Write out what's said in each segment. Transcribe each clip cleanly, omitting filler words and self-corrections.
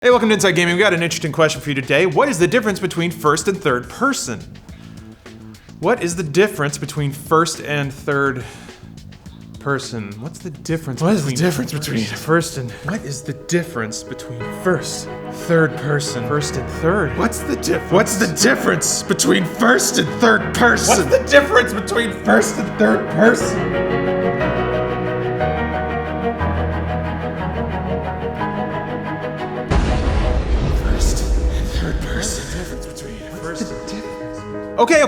Hey, welcome to Inside Gaming. We got an interesting question for you today. What is the difference between first and third person? What is the difference between first and third person? What's the difference? What is the difference between first and... What is the difference between first, third person? First and third. What's the difference? What's the difference between first and third person? What's the difference between first and third person?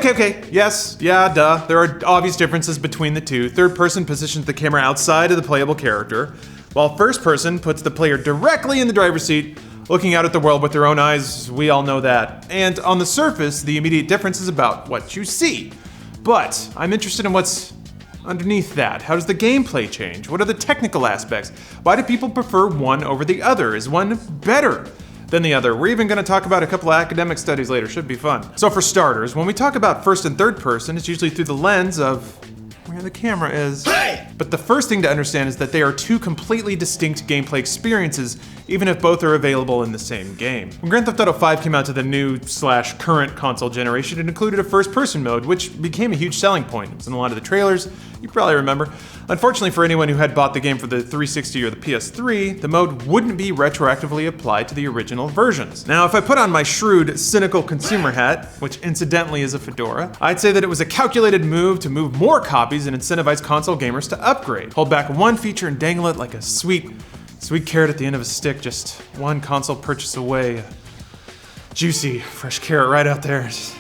Okay. Yes, yeah, duh. There are obvious differences between the two. Third person positions the camera outside of the playable character, while first person puts the player directly in the driver's seat, looking out at the world with their own eyes. We all know that. And on the surface, the immediate difference is about what you see. But I'm interested in what's underneath that. How does the gameplay change? What are the technical aspects? Why do people prefer one over the other? Is one better than the other? We're even going to talk about a couple of academic studies later. Should be fun. So for starters, when we talk about first and third person, it's usually through the lens of where the camera is. Hey! But the first thing to understand is that they are two completely distinct gameplay experiences, even if both are available in the same game. When Grand Theft Auto 5 came out to the new/current console generation, it included a first-person mode, which became a huge selling point. It was in a lot of the trailers, you probably remember. Unfortunately for anyone who had bought the game for the 360 or the PS3, the mode wouldn't be retroactively applied to the original versions. Now, if I put on my shrewd, cynical consumer hat, which incidentally is a fedora, I'd say that it was a calculated move to move more copies and incentivize console gamers to upgrade. Hold back one feature and dangle it like a sweet carrot at the end of a stick, just one console purchase away. Juicy, fresh carrot right out there, just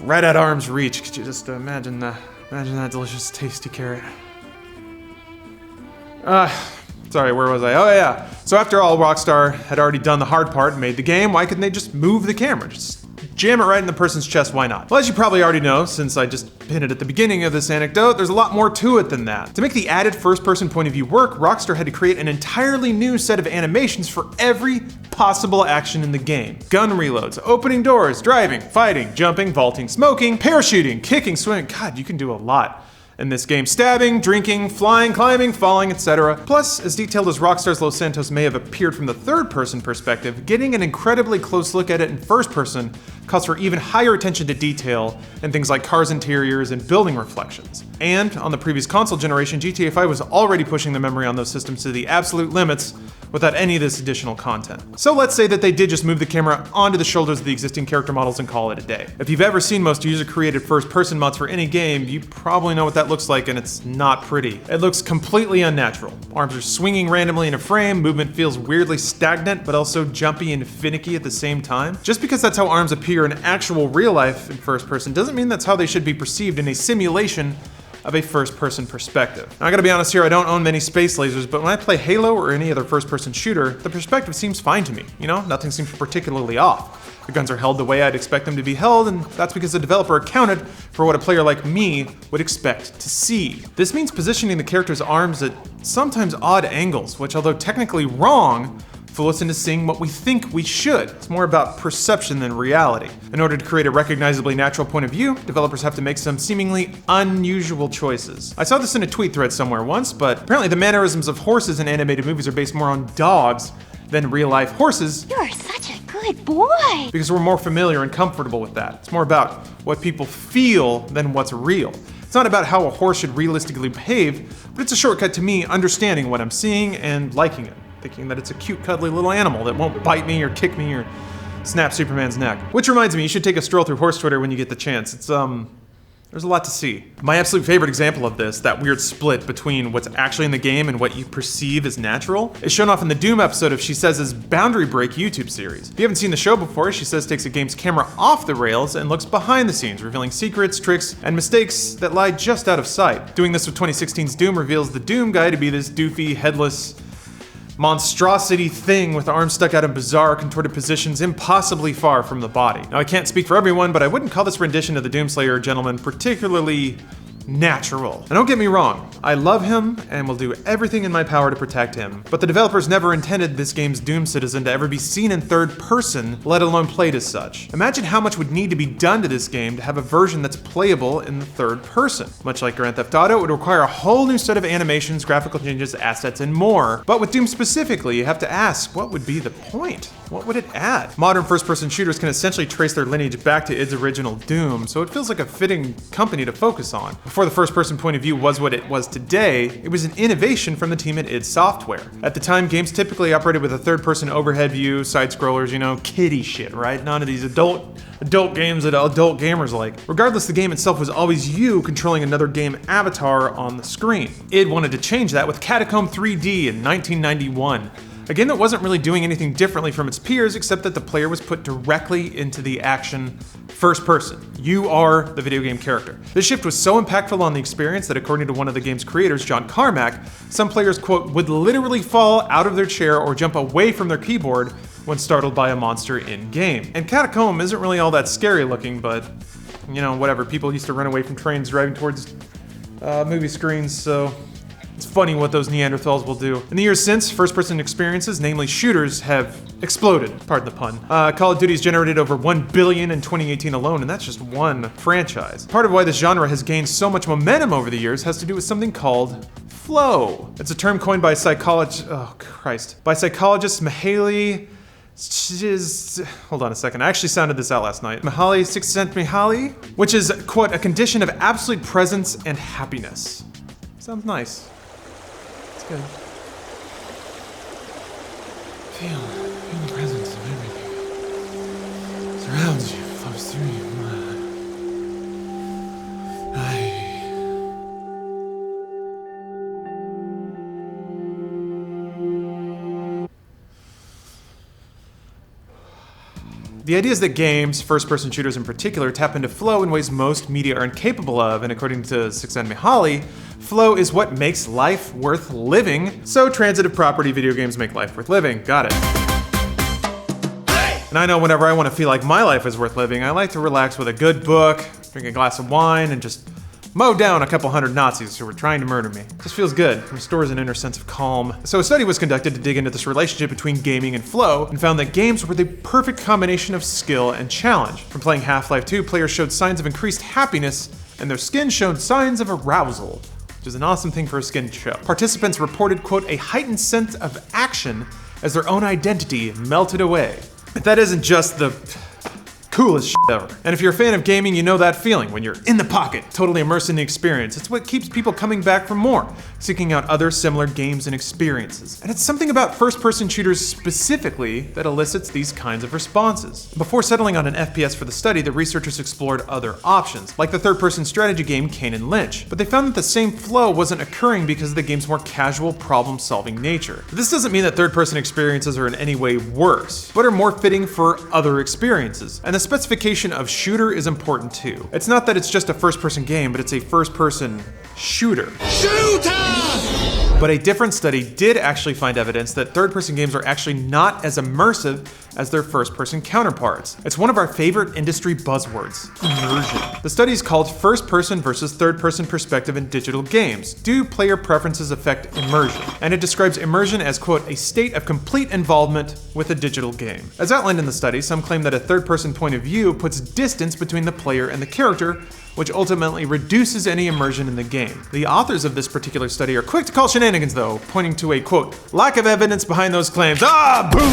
right at arm's reach. Could you just imagine that delicious, tasty carrot? Sorry, where was I? Oh yeah. So after all, Rockstar had already done the hard part and made the game, why couldn't they just move the camera? Just jam it right in the person's chest, why not? Well, as you probably already know, since I just hinted at the beginning of this anecdote, there's a lot more to it than that. To make the added first-person point of view work, Rockstar had to create an entirely new set of animations for every possible action in the game. Gun reloads, opening doors, driving, fighting, jumping, vaulting, smoking, parachuting, kicking, swimming. God, you can do a lot in this game. Stabbing, drinking, flying, climbing, falling, etc. Plus, as detailed as Rockstar's Los Santos may have appeared from the third-person perspective, getting an incredibly close look at it in first person calls for even higher attention to detail in things like cars' interiors and building reflections. And on the previous console generation, GTA 5 was already pushing the memory on those systems to the absolute limits without any of this additional content. So let's say that they did just move the camera onto the shoulders of the existing character models and call it a day. If you've ever seen most user-created first-person mods for any game, you probably know what that looks like, and it's not pretty. It looks completely unnatural. Arms are swinging randomly in a frame, movement feels weirdly stagnant, but also jumpy and finicky at the same time. Just because that's how arms appear in actual real life in first person doesn't mean that's how they should be perceived in a simulation of a first-person perspective. Now, I gotta be honest here, I don't own many space lasers, but when I play Halo or any other first-person shooter, the perspective seems fine to me. You know, nothing seems particularly off. The guns are held the way I'd expect them to be held, and that's because the developer accounted for what a player like me would expect to see. This means positioning the character's arms at sometimes odd angles, which, although technically wrong, fool us into seeing what we think we should. It's more about perception than reality. In order to create a recognizably natural point of view, developers have to make some seemingly unusual choices. I saw this in a tweet thread somewhere once, but apparently the mannerisms of horses in animated movies are based more on dogs than real-life horses. You're such a good boy! Because we're more familiar and comfortable with that. It's more about what people feel than what's real. It's not about how a horse should realistically behave, but it's a shortcut to me understanding what I'm seeing and liking it. Thinking that it's a cute, cuddly little animal that won't bite me or kick me or snap Superman's neck. Which reminds me, you should take a stroll through horse Twitter when you get the chance. It's, there's a lot to see. My absolute favorite example of this, that weird split between what's actually in the game and what you perceive as natural, is shown off in the Doom episode of She Says' Boundary Break YouTube series. If you haven't seen the show before, She Says takes a game's camera off the rails and looks behind the scenes, revealing secrets, tricks, and mistakes that lie just out of sight. Doing this with 2016's Doom reveals the Doom guy to be this doofy, headless monstrosity thing with arms stuck out in bizarre, contorted positions impossibly far from the body. Now, I can't speak for everyone, but I wouldn't call this rendition of the Doomslayer gentleman particularly natural. And don't get me wrong, I love him and will do everything in my power to protect him, but the developers never intended this game's Doom citizen to ever be seen in third person, let alone played as such. Imagine how much would need to be done to this game to have a version that's playable in the third person. Much like Grand Theft Auto, it would require a whole new set of animations, graphical changes, assets, and more. But with Doom specifically, you have to ask, what would be the point? What would it add? Modern first-person shooters can essentially trace their lineage back to id's original Doom, so it feels like a fitting company to focus on. Before the first-person point of view was what it was today, it was an innovation from the team at id Software. At the time, games typically operated with a third-person overhead view, side-scrollers, you know, kiddie shit, right? None of these adult games that adult gamers like. Regardless, the game itself was always you controlling another game avatar on the screen. id wanted to change that with Catacomb 3D in 1991. A game that wasn't really doing anything differently from its peers except that the player was put directly into the action first person. You are the video game character. This shift was so impactful on the experience that according to one of the game's creators, John Carmack, some players, quote, would literally fall out of their chair or jump away from their keyboard when startled by a monster in-game. And Catacomb isn't really all that scary looking, but, you know, whatever. People used to run away from trains driving towards movie screens, so it's funny what those Neanderthals will do. In the years since, first-person experiences, namely shooters, have exploded, pardon the pun. Call of Duty's generated over 1 billion in 2018 alone, and that's just one franchise. Part of why this genre has gained so much momentum over the years has to do with something called flow. It's a term coined by psychologist Mihaly hold on a second, I actually sounded this out last night. Mihaly Csikszentmihalyi, which is, quote, a condition of absolute presence and happiness. Sounds nice. It's good. Feel the presence of everything. Surrounds you, flows through you. The idea is that games, first-person shooters in particular, tap into flow in ways most media are incapable of, and according to Csikszentmihalyi, flow is what makes life worth living. So transitive property video games make life worth living. Got it. And I know whenever I want to feel like my life is worth living, I like to relax with a good book, drink a glass of wine, and just mow down a couple hundred Nazis who were trying to murder me. Just feels good, restores an inner sense of calm. So a study was conducted to dig into this relationship between gaming and flow, and found that games were the perfect combination of skill and challenge. From playing Half-Life 2, players showed signs of increased happiness, and their skin showed signs of arousal, which is an awesome thing for a skin to show. Participants reported, quote, a heightened sense of action as their own identity melted away. But that isn't just the coolest shit ever. And if you're a fan of gaming, you know that feeling when you're in the pocket, totally immersed in the experience. It's what keeps people coming back for more, seeking out other similar games and experiences. And it's something about first-person shooters specifically that elicits these kinds of responses. Before settling on an FPS for the study, the researchers explored other options, like the third-person strategy game KANE and LYNCH, but they found that the same flow wasn't occurring because of the game's more casual problem-solving nature. This doesn't mean that third-person experiences are in any way worse, but are more fitting for other experiences. And the specification of shooter is important too. It's not that it's just a first-person game, but it's a first-person shooter. But a different study did actually find evidence that third-person games are actually not as immersive as their first-person counterparts. It's one of our favorite industry buzzwords, immersion. The study is called First-Person versus Third-Person Perspective in Digital Games. Do player preferences affect immersion? And it describes immersion as, quote, a state of complete involvement with a digital game. As outlined in the study, some claim that a third-person point of view puts distance between the player and the character, which ultimately reduces any immersion in the game. The authors of this particular study are quick to call shenanigans though, pointing to a, quote, lack of evidence behind those claims. Ah, boom!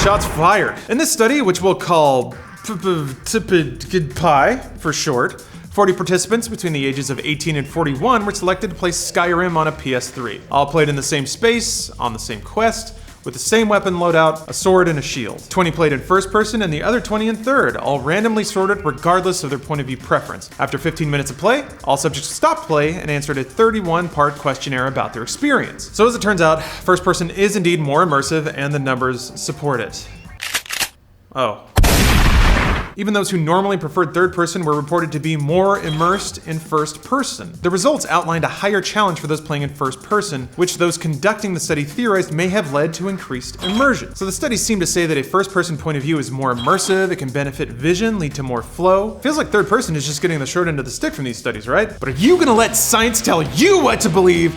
Shots fired. In this study, which we'll call Pi for short, 40 participants between the ages of 18 and 41 were selected to play Skyrim on a PS3. All played in the same space, on the same quest, with the same weapon loadout, a sword and a shield. 20 played in first person and the other 20 in third, all randomly sorted regardless of their point of view preference. After 15 minutes of play, all subjects stopped play and answered a 31-part questionnaire about their experience. So as it turns out, first person is indeed more immersive and the numbers support it. Oh. Even those who normally preferred third person were reported to be more immersed in first person. The results outlined a higher challenge for those playing in first person, which those conducting the study theorized may have led to increased immersion. So the studies seem to say that a first person point of view is more immersive, it can benefit vision, lead to more flow. Feels like third person is just getting the short end of the stick from these studies, right? But are you gonna let science tell you what to believe?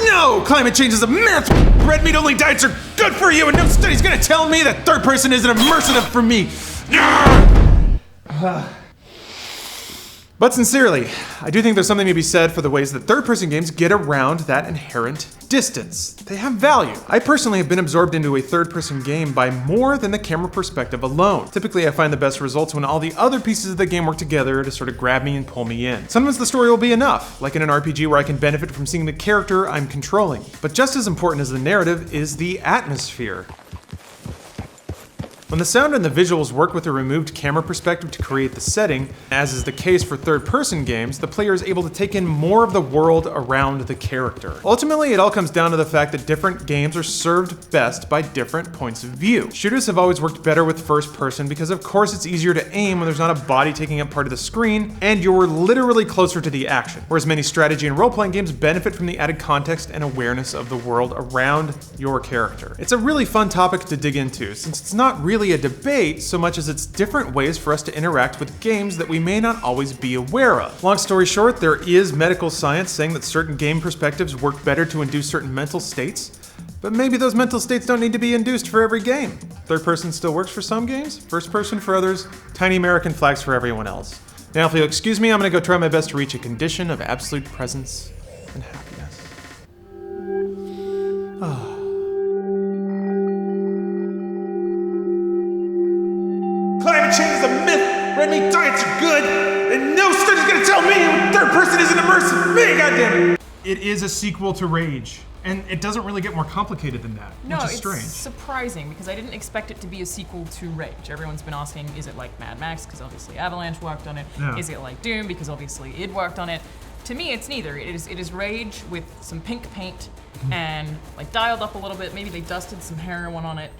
No! Climate change is a myth! Red meat only diets are good for you, and no study's gonna tell me that third person isn't immersive for me! But sincerely, I do think there's something to be said for the ways that third-person games get around that inherent distance. They have value. I personally have been absorbed into a third-person game by more than the camera perspective alone. Typically, I find the best results when all the other pieces of the game work together to sort of grab me and pull me in. Sometimes the story will be enough, like in an RPG where I can benefit from seeing the character I'm controlling. But just as important as the narrative is the atmosphere. When the sound and the visuals work with a removed camera perspective to create the setting, as is the case for third-person games, the player is able to take in more of the world around the character. Ultimately, it all comes down to the fact that different games are served best by different points of view. Shooters have always worked better with first person because of course it's easier to aim when there's not a body taking up part of the screen, and you're literally closer to the action. Whereas many strategy and role-playing games benefit from the added context and awareness of the world around your character. It's a really fun topic to dig into, since it's not really a debate so much as it's different ways for us to interact with games that we may not always be aware of. Long story short, there is medical science saying that certain game perspectives work better to induce certain mental states, but maybe those mental states don't need to be induced for every game. Third person still works for some games, first person for others, tiny American flags for everyone else. Now if you'll excuse me, I'm gonna go try my best to reach a condition of absolute presence and happiness. Climate change is a myth! Red meat diets are good! And no study's gonna tell me third person isn't immersive! Me, goddammit! It is a sequel to Rage. And it doesn't really get more complicated than that, No, which is it's strange. surprising because I didn't expect it to be a sequel to Rage. Everyone's been asking, is it like Mad Max? Because obviously Avalanche worked on it. Yeah. Is it like Doom? Because obviously id worked on it. To me, it's neither. It is Rage with some pink paint and like dialed up a little bit. Maybe they dusted some heroin on it.